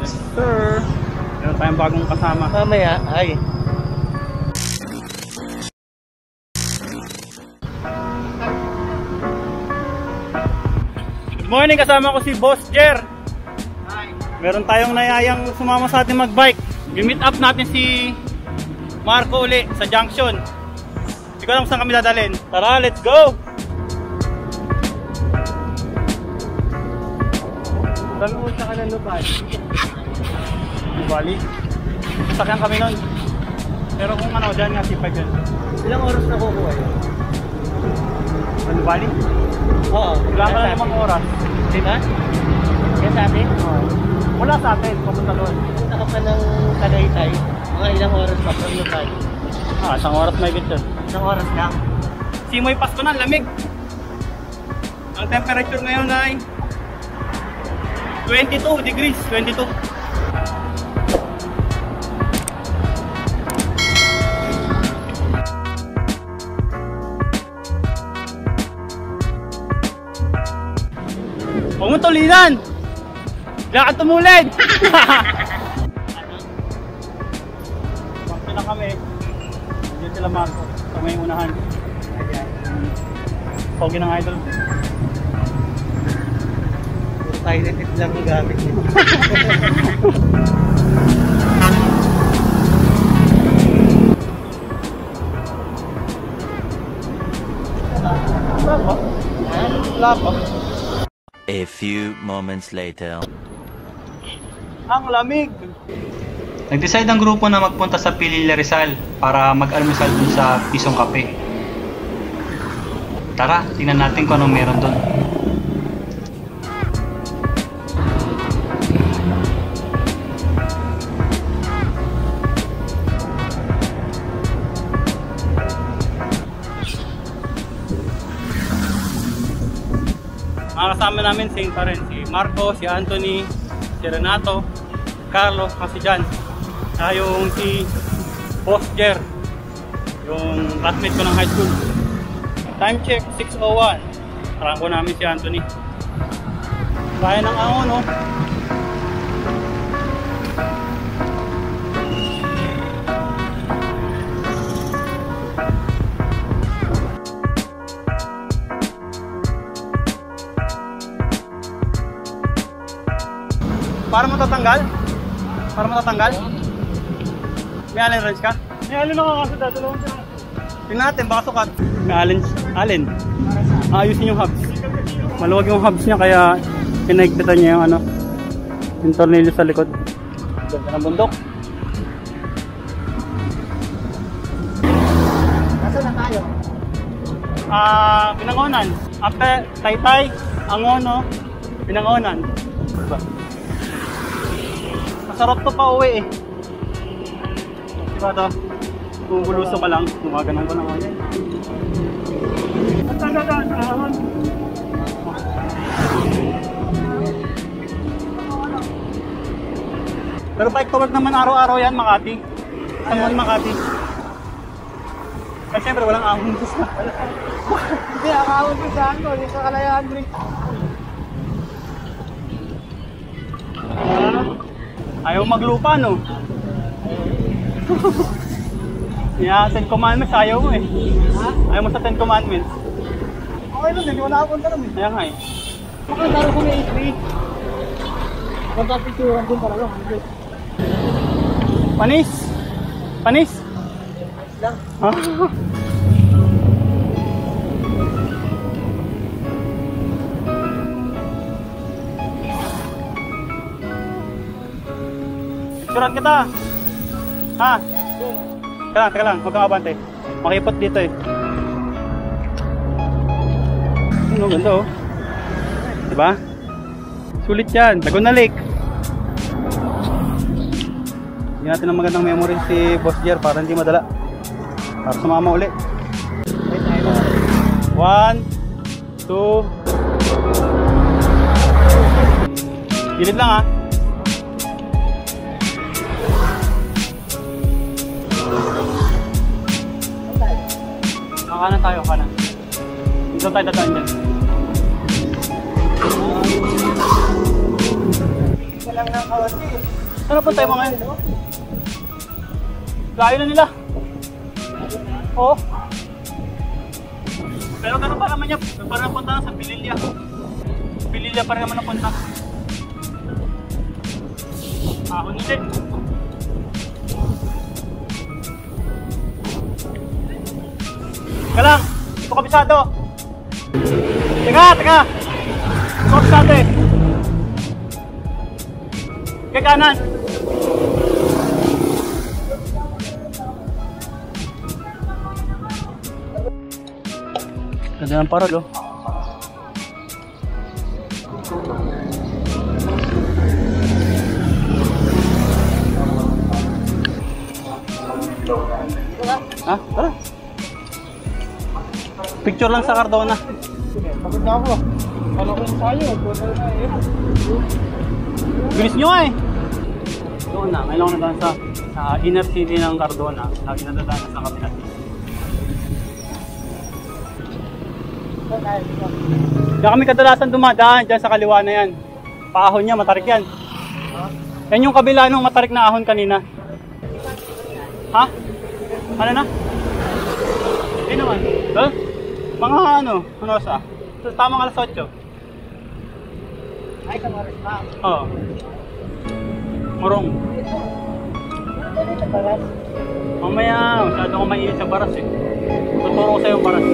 Sir, meron tayong bagong kasama. Mamaya, ay. Good morning, kasama ko si Boss Jer. Hi. Meron tayong nayayang sumama sa ating mag-bike. I-meet up natin si Marco uli sa junction. Hindi ko alam saan kami dadalhin. Tara, let's go! Saan usa ka ng Lubali? Lubali? Sakyan kami nun. Pero kung ano, dyan nga si 5 yun. Ilang oras na kukuha yun? Sa Lubali? Oo. Wala ka lang 5 oras. Diba? Kaya sa atin? Oo. Wala sa atin, pupunta doon. Punta ka pa ng Tagaytay. Mga ilang oras pa from Lubali? Isang oras may bit yun. Isang oras lang? Simoy Pasko na, lamig. Ang temperature ngayon ay 22 degrees, 22. Huwag mo tulinan! Kailangan ka tumulid! Bakit na kami? Diyan sila Marco, sa may unahan. Pogi ng idol. Pilot lang ang gamit niya. A few moments later. Ang lamig! Nag-decide ang grupo na magpunta sa Pililla Rizal para mag-almusal dun sa Pisong Kape. Tara, tingnan natin kung anong meron dun. Mga kasama namin same pa rin, si Marco, si Anthony, si Renato, Carlo, kasi dyan. Yung si Boss Jer, yung classmate ko ng high school. Time check, 6:01. Tarangko namin si Anthony. Kaya ng ahon, no? Para matatanggal? Para matatanggal? May allen wrench ka? May allen ako kasi dadalawang sila. Tingnan natin, baka sukat. May allen. Ayusin yung hubs. Maluwag yung hubs niya kaya pinagtitan niya yung ano, yung tornilyo sa likod. Ganda ng bundok. Nasaan na tayo? Pinangonan. After Taytay, Angono, Pinangonan. Diba? Masarap to pa uwi eh. Diba to? Bubuluso ka lang. Gumaganan ko na ngayon. At tandaan sa ahon. Pero bike to work naman araw-araw yan, Makati. Samuan Makati. Ay siyempre walang ahon sa Hindi, akawin ko saan ko. Hindi sa Kalayaan Drink. Ayaw maglupa, no? Yeah, 10 Commandments, ayaw mo eh. Ha? Ayaw mo sa 10 Commandments. Okay lang, hindi ko nakapunta lang eh. Kaya nga eh. Makakataro ko may 8-3. Magkapicturan din para lang. Panis! Panis! Lang. Ha? Picturean kita! Ha? Teka lang, huwag kang abante. Makipot dito eh. Ano, ganda oh. Diba? Sulit yan. Laguna Lake. Hindi natin ang magandang memory si Boss Jer para hindi madala. Para sumama uli. 1, 2. Gilid lang ah. Kanan tayo, kanan. Dito tayo dadaan dyan. lang ng kaunti. Ano punta yung mga yun? Layo na nila. Oo. Pero ganun pa naman niya. Parang napunta na sa Pililya. Pililya pa rin naman napunta. Ahon din. Teka lang. Hindi ko kabisado. Teka. Hindi ko kabisado eh. Kaya kanan. Ganda ng parol oh. Ha? Tara. Picture lang sa Cardona. Pagod na ako. Kala ko yung sayo. Bilis nyo eh. Doon na, ngayon ako nadaan sa inner city ng Cardona. Lagi nadadaan sa kabilang city. Diyan kami kadalasan dumadaan, dyan sa kaliwa na yan. Paahon niya, matarik yan. Yan yung kabila nung matarik na ahon kanina. Ha? Ano na? Hindi naman. Huh? Mga ano sa? Tamang alas 8. Ay, kamaris na. Oo. Murong. Mamaya, masyado ko mainit sa baras eh. Tuturo ko sa'yo yung baras.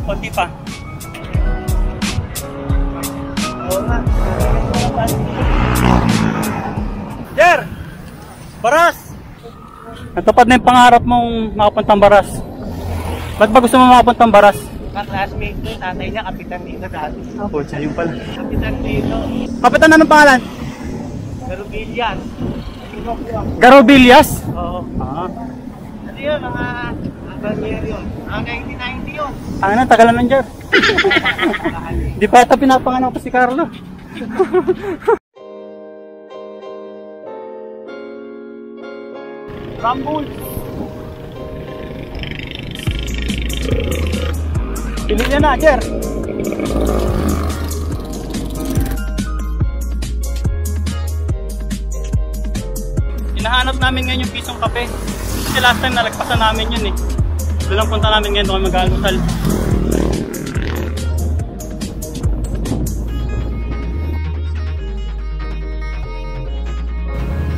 Konti pa. Oo nga. Jer! Baras! Natupad na yung pangarap mong makapuntang Baras. Ba't ba gusto mo makapuntang Baras? Ka-classmate ko, tatay niya, kapitan dito dati. Oh, siya yung pala. Kapitan dito. Kapitan na ng pangalan? Garubilyan. Garobillas? Oo. Ah. Ano yun, mga barrier yun. Mga 1990 yun. Ano, tagalan ng Jer. Di pa ata pinapanganak pa si Carlo. Rambul. Pili niya na, Jer. Hinahanap namin ngayon yung pisong kape. Kasi last time nalagpasan namin yun eh. Doon lang punta namin ngayon, doon kami mag-almusal.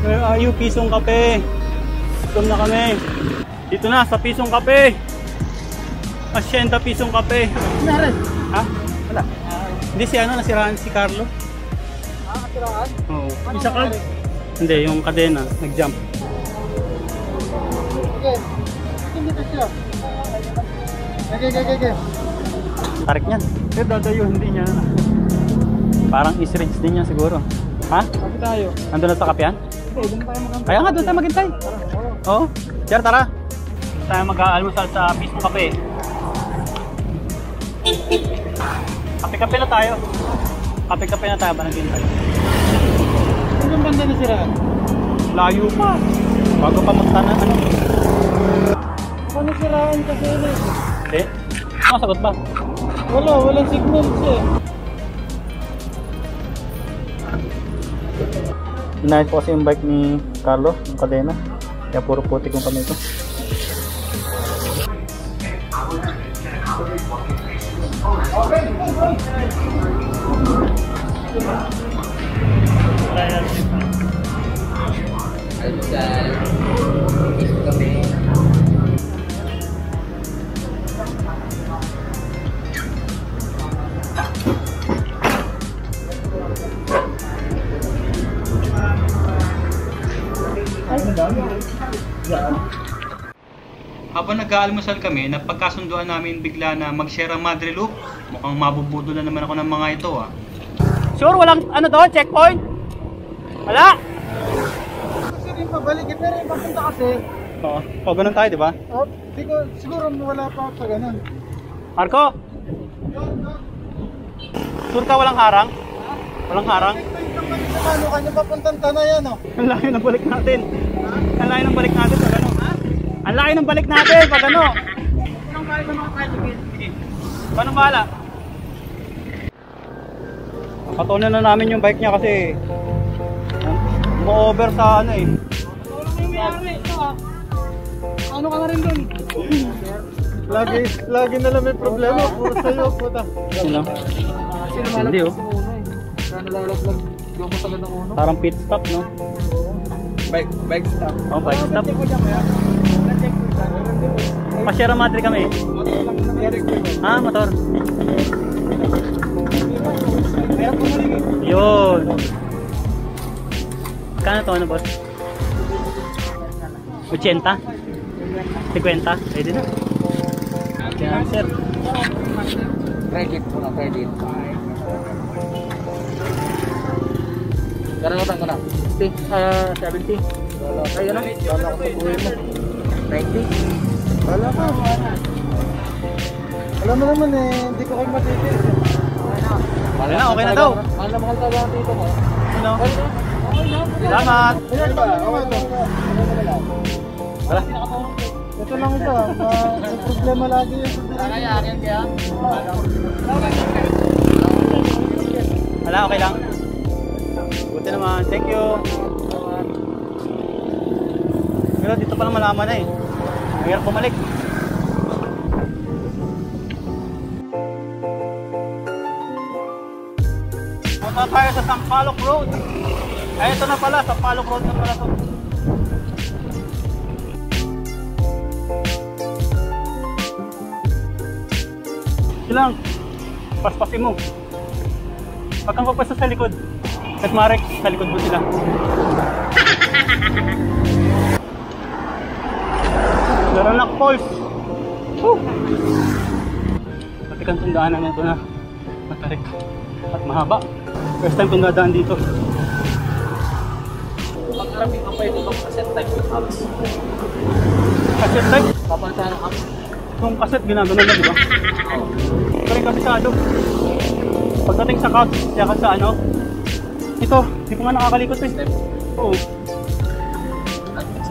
Where are you, pisong kape? Gutom na kami. Dito na, sa pisong kape. Asyenda pisong kape. Meron. Ha? Wala. Hindi si ano, nasirahan si Carlo. Nakakatirahan? Oo. Isa ka? Hindi, yung kadena, nag-jump. Okay. Hindi ka siya. Okay. Tarik niyan. Pero dadayo, hindi niya. Parang is-ridge din niya siguro. Ha? Sabi tayo. Nandun na sa kapihan? Okay, doon tayo magkantay. Kaya nga, doon tayo maghintay. Oo. Jer, tara. Doon tayo mag-aalmusal sa pisong kape. Kape-kape na tayo. Kape-kape na tayo ba naghintay? Anong banda na sila? Layo pa. Bago pa magtanan. Ano? Paano siraan kasi yun eh? Hindi. Masagot ba? Walang signal siya eh. Inayos ko kasi yung bike ni Carlo, yung kadena. Kaya puro putik yung kamay ko. Habang nag-aalmusal kami, napagkasunduan namin bigla na mag-Sierra Madre Loop. Mukhang mabubudo na naman ako ng mga ito ah. Sure, walang ano doon, checkpoint? Wala! Kasi rin pabalik, pero yung papunta kasi, Oo, pag ganun tayo, di ba? siguro wala pa sa ganun. Marco, sure ka walang harang? Walang harang? Ano kanya papuntang Tanay yan, oh. Ang layo ng balik natin. Ang layo ng balik natin pag ano. Ang layo ng balik natin pag ano. Anong bahala ng mga tricycle? Paano bahala? Nakatunan na namin yung bike niya kasi mo-over sa ano eh. Ano ka na rin dun? Lagi na lang may problema. Puro sa'yo, puta. Ano? Hindi oh. Nalalaglag. Yung matagal ng uno. Parang pit stop no? Bike stop. Oh, bike stop. Pa-Sierra Madre kami. Ah, motor. Yun. Kano to ano boss? 80? 50? Pwede na. Kaya sir. Credit muna, credit. Karangatan ko na. 70. Ay, ano? Wala ko sa buhay mo. 90. Wala ka. Alam mo naman eh, hindi ko kayo matitis. Wala na, okay na daw. Mahal na mahal talaga dito mo. Ano? Salamat. Ayan ba? Okay to. Wala. Ito lang ito. May problema lagi yung kaya? Wala, okay lang. Buti naman, thank you. Pero dito pa lang malaman na eh. Mahirap bumalik. Punta tayo sa Sampaloc Road. Ay, ito na pala, Sampaloc Road na pala to. Silang, paspasin mo. Pag kang papasa sa likod, at Marek, sa likod mo sila. Laranak Falls. Pati kang tundaan namin ito na matarik at mahaba. First time kong dadaan dito. Pag-arami ka pa ito ng cassette type ng apps. Cassette type? Papansa ng apps. Yung cassette ginagano na, di ba? Pero yung kabisado. Pagdating sa couch, kaya sa ano, ito, di ko nga nakakalikot eh. Oo.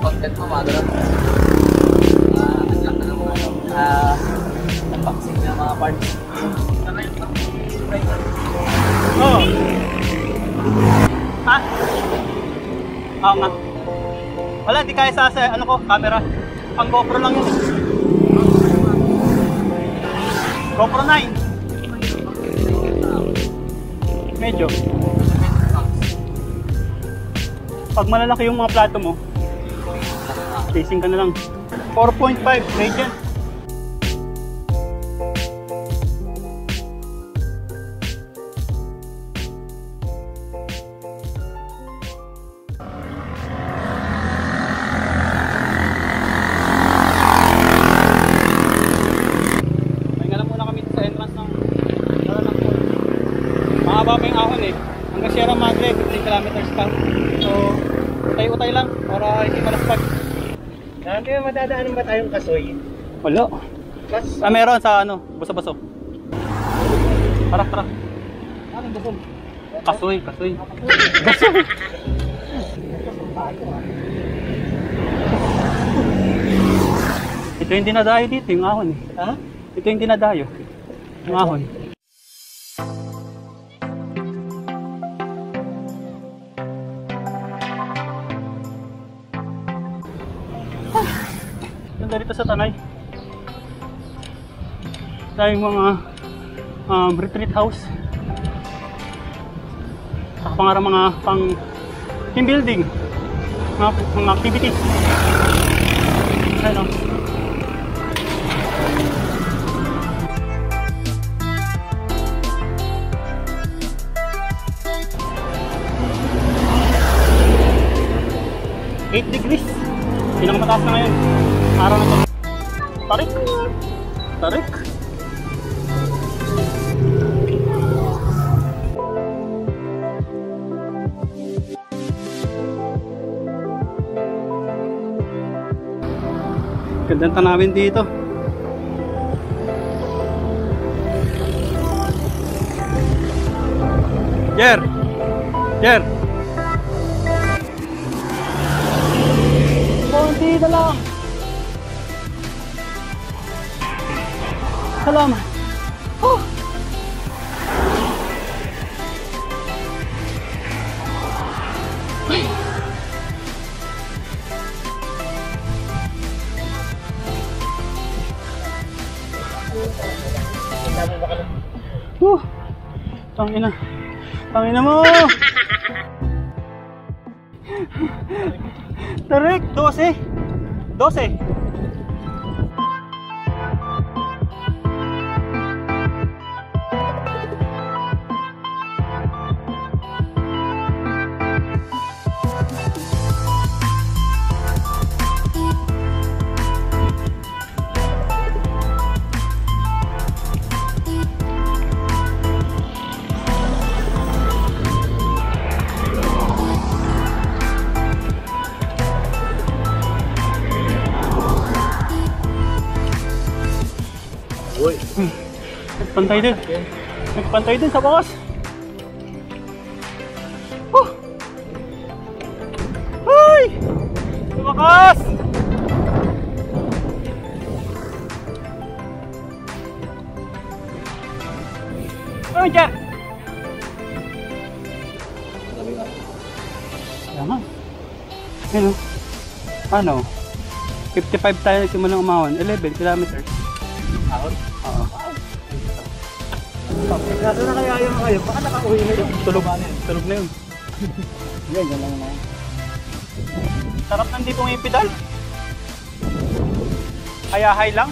Content mo, madara. Unlock na ng mga unboxing na mga parts. Oo. Ha? Oo nga. Wala, di kaya sa ano ko, camera. Pang GoPro lang yun. GoPro 9. Medyo. Pag malalaki yung mga plato mo, facing ka na lang. 4.5 Radiant. Pahinga lang muna kami sa entrance ng Laranak Falls. Mahaba pa yung ahon eh. Hanggang Sierra Madre, 15 kilometers pa. So, utay-utay lang para hindi malaspag. Dati madadaanan ba tayong Kasoy? Wala. Ah, meron sa ano, Buso-Buso. Tara, tara. Anong gusto? Kasoy, kasoy. Kasoy. Ito yung dinadayo dito, yung ahon eh. Ha? Ito yung dinadayo. Yung ahon. Ganda dito sa Tanay. Tayong mga retreat house. Saka mga pang team building. Mga activities. Ano? $8 degrees. Pinakamataas na ngayon. Araw na to. Tarik! Tarik! Gandang tanawin dito. Jer! Jer! Konti na lang. Salamat. Oh! Tangina. Tangina mo. Tarik, 12. 12. Nagpantay din. Nagpantay din sa bakas. Ay! Sa bakas! Ay, Jack! Tama. Hello. Ano? 55 tayo nagsimula ng umahon. 11 kilometers. Ahon? Oo. Kaso na kaya yung kayo, baka nakauwi na yun. Tulog na yun. Tulog na yun. Yan lang na. Sarap nandito ng pedal. Kaya high lang.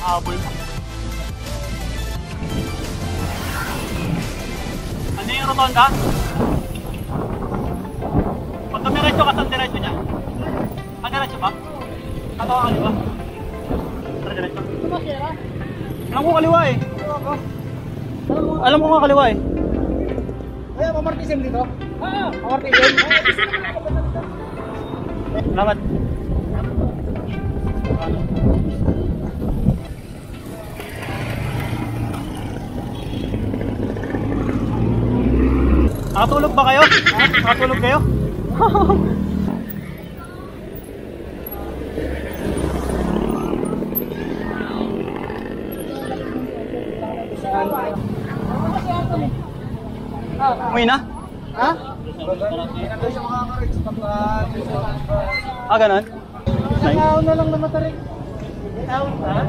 Habol mo. Ano yung rotonda? Pag dumiretso ka, saan diretso niya? Ah, diretso ba? Ato ka kaliwa? Tara, diretso. Ito ba, Sierra? Alam ko kaliwa eh. Alam ko nga kaliwa eh. Ay, mamartisim dito? Oo, mamartisim. Salamat. Nakatulog ba kayo? Ha? Nakatulog kayo? Umuwi na? Ha? Hindi siya makaka-reach pagka... Ah, ganun? Nice. Nakahon na lang na matarik. Nakahon ha?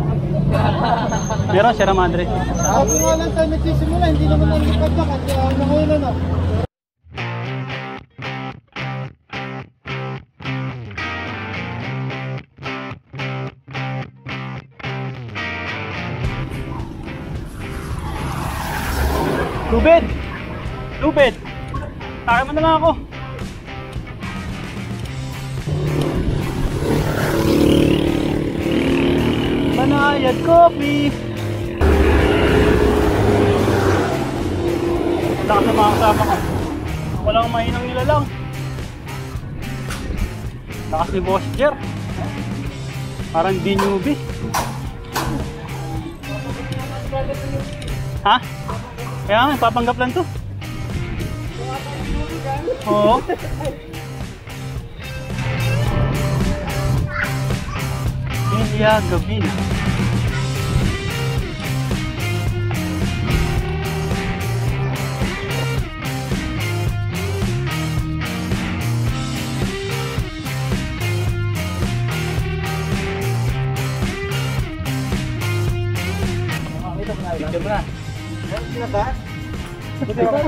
Meron, Sierra Madre. Ako nga lang tayo nagsisimula, hindi naman nalipad na kasi nangulo na. Lubid! Lubid! Taka mo na lang ako. Banayad coffee! Lakas ng mga kasama ko. Walang mahinang nila lang. Lakas ni Boss Jer. Parang di newbie. Ha? Kaya nga, papanggap lang to. Oo. Ilya Gavin. Ito na ba? Ito na ba? Ito na ba?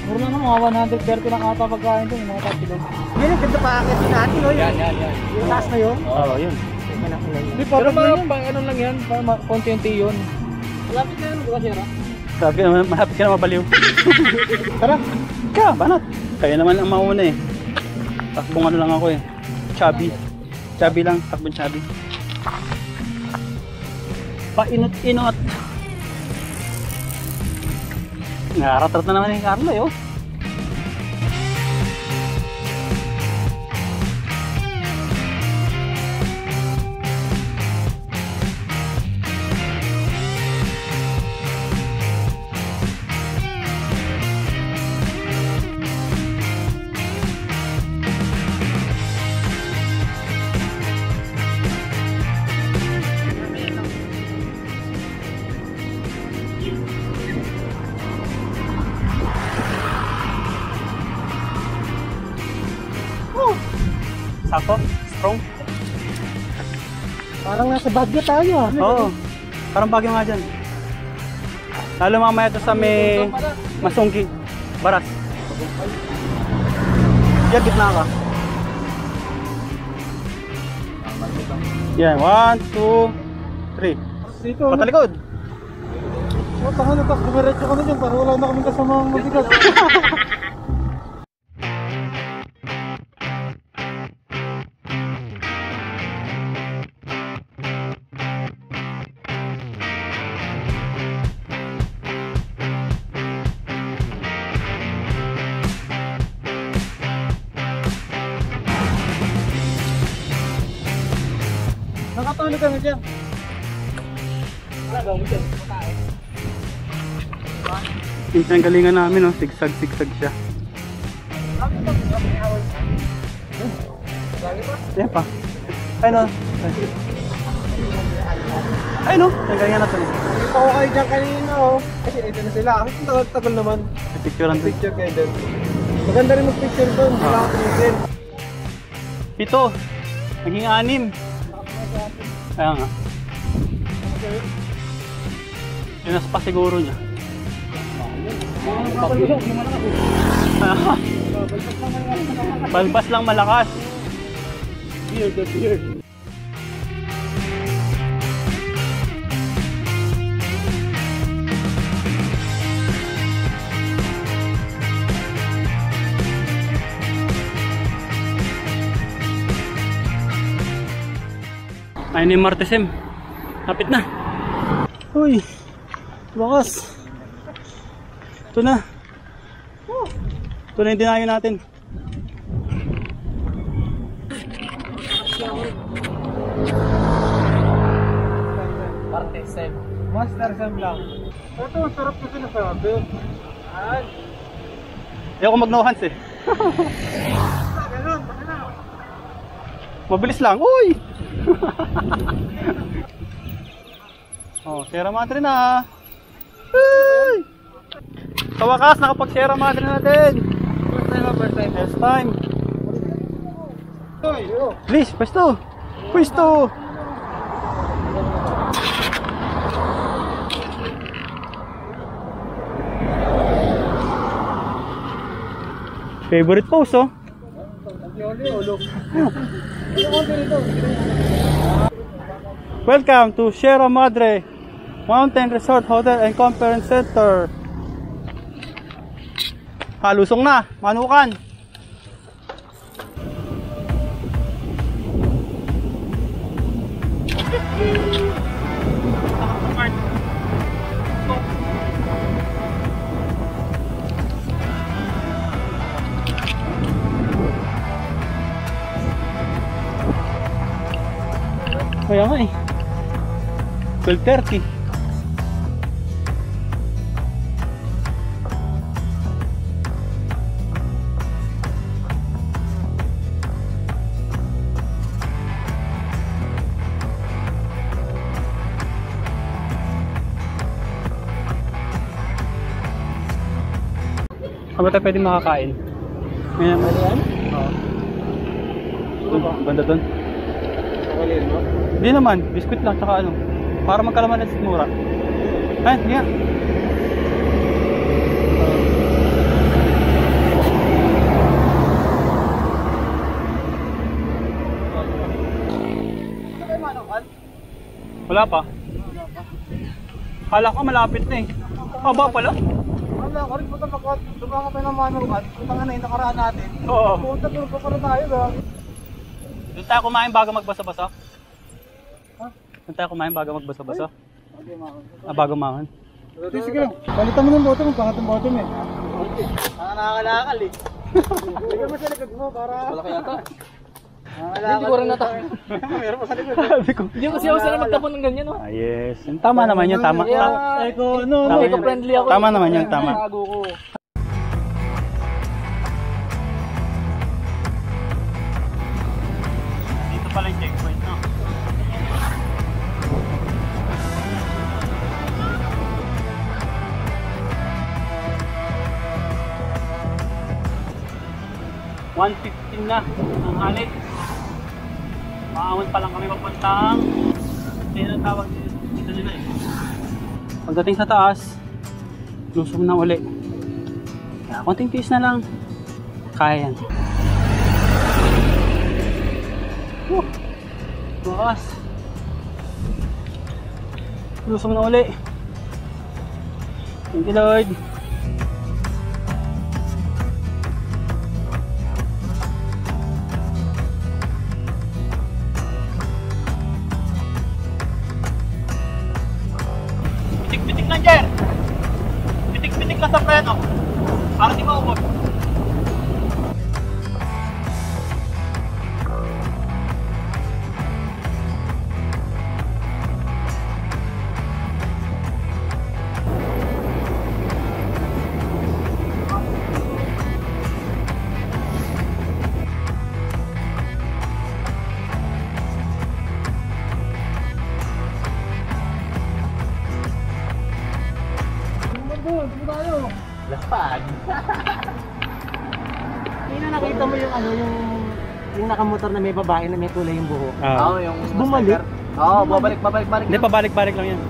Siguro naman mga 130 lang ata pagkain doon, mga tapilog. Yan yung ganda paakit din natin, no? Yan. Yung taas na yun? Oo, yun. Hindi, pero mga ano lang yan, konti-unti yun. Malapit na yun, buka siya, Sabi ka naman, malapit ka na mabaliw. Tara. Ka, banat. Kaya naman ang mauna eh. Takbong ano lang ako eh. Chubby. Chubby lang, takbong chubby. Painot-inot. Nararat na naman yung Carlo eh, oh. Sakto? Strong? Parang nasa Baguio tayo, ah. Oo. Parang Baguio nga dyan. Lalo mamaya ito sa may Masunggi. Baras. Yan, gitna ka. Yan, 1, 2, 3. Dito, Patalikod. Tangan na, dumiretso ka na dyan para wala na kaming kasamang mabigat. Nakatulog ka na dyan. Yung galingan namin, oh. Sigsag-sigsag siya. Yan pa. Ayun, oh. Ayun, oh. Yung galingan natin. Nakita ko kayo dyan kanina, oh. Kasi ito na sila. Kasi tagal naman. Picturean to. Picture kayo dyan. Maganda rin mag-picture doon. Wala ka tumigil. Ito. Naging 6. Kaya nga. Pinas pa siguro niya. Balbas lang malakas. Beer. Ayun yung Martesem. Kapit na. Uy. Bakas. Ito na. Ito na yung dinayo natin. Martesem. Master Sem lang. Ito, sarap kasi na sabi. Hindi ako mag-no hands eh. Mabilis lang. Uy! Oh, Sierra Madre na. Uy! Sa wakas, nakapag-Sierra Madre natin. First time. First time. Uy, Please, pwesto. Pwesto. Favorite pose, oh. Welcome to Sierra Madre Mountain Resort Hotel and Conference Center. Halusong na, manukan. Kaya nga eh 12:30. Saan ba tayo pwede makakain? Ngayon ba yan? Oo. Banda doon? Kakalin mo? Hindi naman, biskuit lang tsaka ano. Para magkalaman at mura. Ay, hindi nga. Wala pa. Kala ko malapit na eh. Aba pala. Wala, karin po tapos dumaka pa ng manukan. Punta nga na yung nakaraan natin. Oo. Punta pa para tayo ba? Doon tayo kumain bago magbasa-basa. Doon tayo kumain bago magbasa-basa. Bago mahon. Sige lang. Balitan mo ng bottom, pangat ng bottom eh. Nakakalakal eh. Lagyan mo sa likod mo para... Wala kaya ito? Hindi ko rin natakot. Meron pa sa likod. Hindi kasi ako sana magtapon ng ganyan no? Yes. Tama naman yun. Tama. Eco-friendly ako. Tama naman yun. Tama. Bago ko. Dito pala yung checkpoint, no? $1.15 na ang halit. Maawan pa lang kami papuntang sino ang tawag dito nila eh. Pagdating sa taas, lusog na uli. Kaya konting tiis na lang. Kaya yan. Bukas. Lusog na uli. Thank you Lord. Pitik-pitik lang dyan. Pitik-pitik lang sa preno. Para di maubos. Laspag. Hindi na nakita mo yung ano, yung nakamotor na may babae na may kulay yung buhok. Oo, yung bumalik. Oo, babalik. Hindi, pabalik-balik lang yan.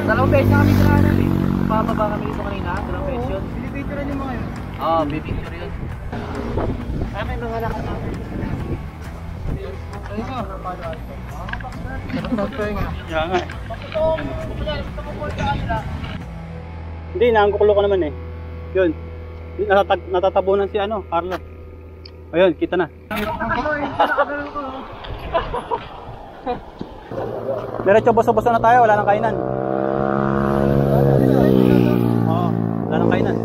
Dalawang beses na kami kailangan eh. Pababa kami dito kanina, dalawang beses yun. Bibicturean yung mga yun? Oo, bibicture yun. Ay, may mga lakad natin. Ayun nga. Yan nga eh. Hindi, naangkukulo ko naman eh. Yun. Natatabunan si ano, Carlo. Ayun, kita na. Diretso boso-boso na tayo, wala nang kainan. Oo, wala nang kainan.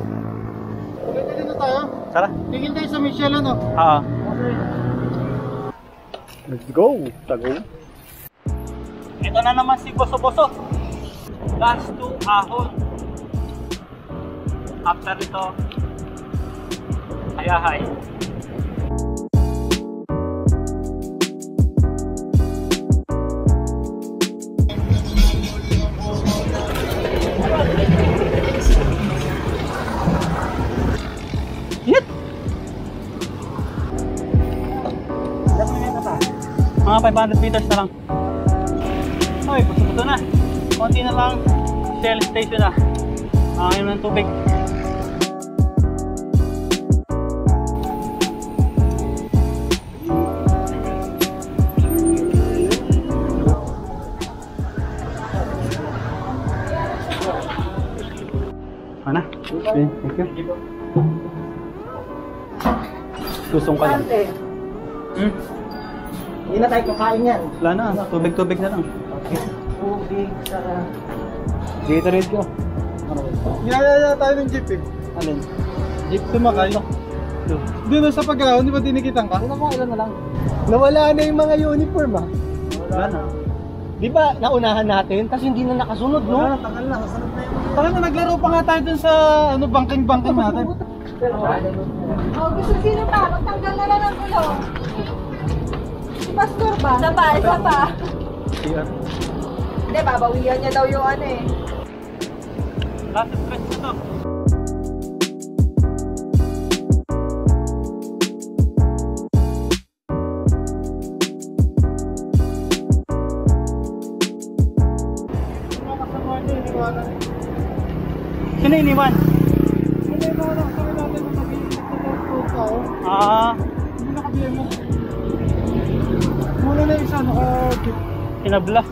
Tigil na tayo. Tara. Tigil tayo sa Michelle ano? Oo. Let's go. Tago. Ito na naman si boso-boso. Last 2 ahon. After ito, hayahay. Hit! Mga 500 meters na lang. Ay, buto-buto na. Konti na lang. Shell station na. Ayaw ng tubig. Mana? Okay, thank you. Susong ka lang. Hindi na tayo kakain yan. Wala na, tubig-tubig na lang. Tubig, saka... Gatorade ko. Niyayaya tayo ng jeep eh. Alin? Jeep sumakay. Doon sa pag-ahon, di ba tinikitan ka? Ilan na lang. Nawala na yung mga uniform ah. Wala na. Di ba naunahan natin, tapos hindi na nakasunod, no? Wala, tagal na. Tagal na, naglaro pa nga tayo dun sa ano, banking-banking natin. Oh, gusto sino pa? Magtanggal na lang ng gulong. Si Pastor ba? Isa pa. CR. Hindi, babawian niya daw yung ano eh. Last stretch na to. Sino iniwan? Hindi mo na kami natin na mag-i-i-i-i-i tayo. Hindi naka-BMO. Muna na isa, naka-jeep. Kinabla.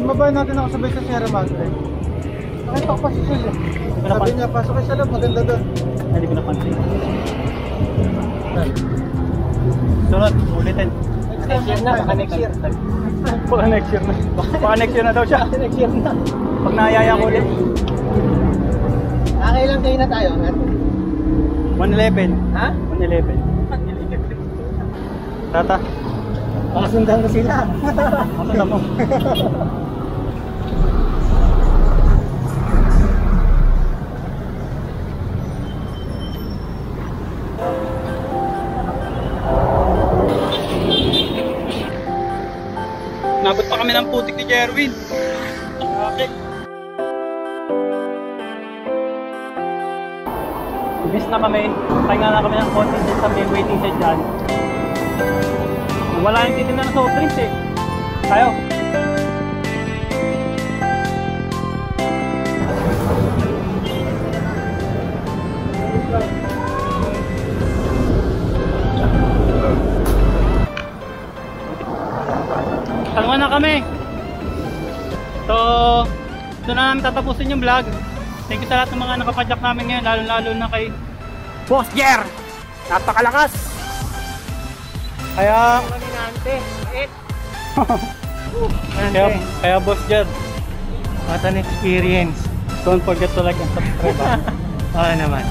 Imabahan natin ako sabay sa Sierra Madre. Nakita ko pa si Sul eh. Sabi niya, pasok kayo sa loob, maganda doon. Hindi ko napansin. Sunod, ulitin. Next year na, baka next year. Baka next year na. Baka next year na daw siya. Next year na. Pag naayaya ko ulit. Nakailang day na tayo, Ngat? 111. Ha? 111. Tata. Makasundan ko sila. Masundan mo. Nabot pa kami ng putik ni Jerwin. Okay. Ibis na kami. Pahinga na kami ng konti dyan sa may waiting shed dyan. Wala yung titinda ng soft drinks eh. Tayo. Talungan na kami. So, doon na namin tatapusin yung vlog. Thank you sa lahat ng mga nakapadyak namin ngayon, lalo na kay Boss Jer. Napakalakas. Kaya kaya Boss Jer, What an experience. don't forget to like and subscribe. Oo naman.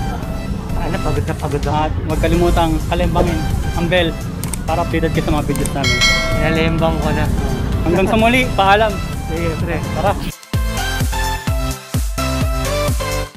Ano, pagod na pagod ako. At huwag kalimutang kalimbangin ang bell para updated ka sa mga videos namin. Nalembang ko na. Hanggang sa muli, paalam. Sige, pre. Tara.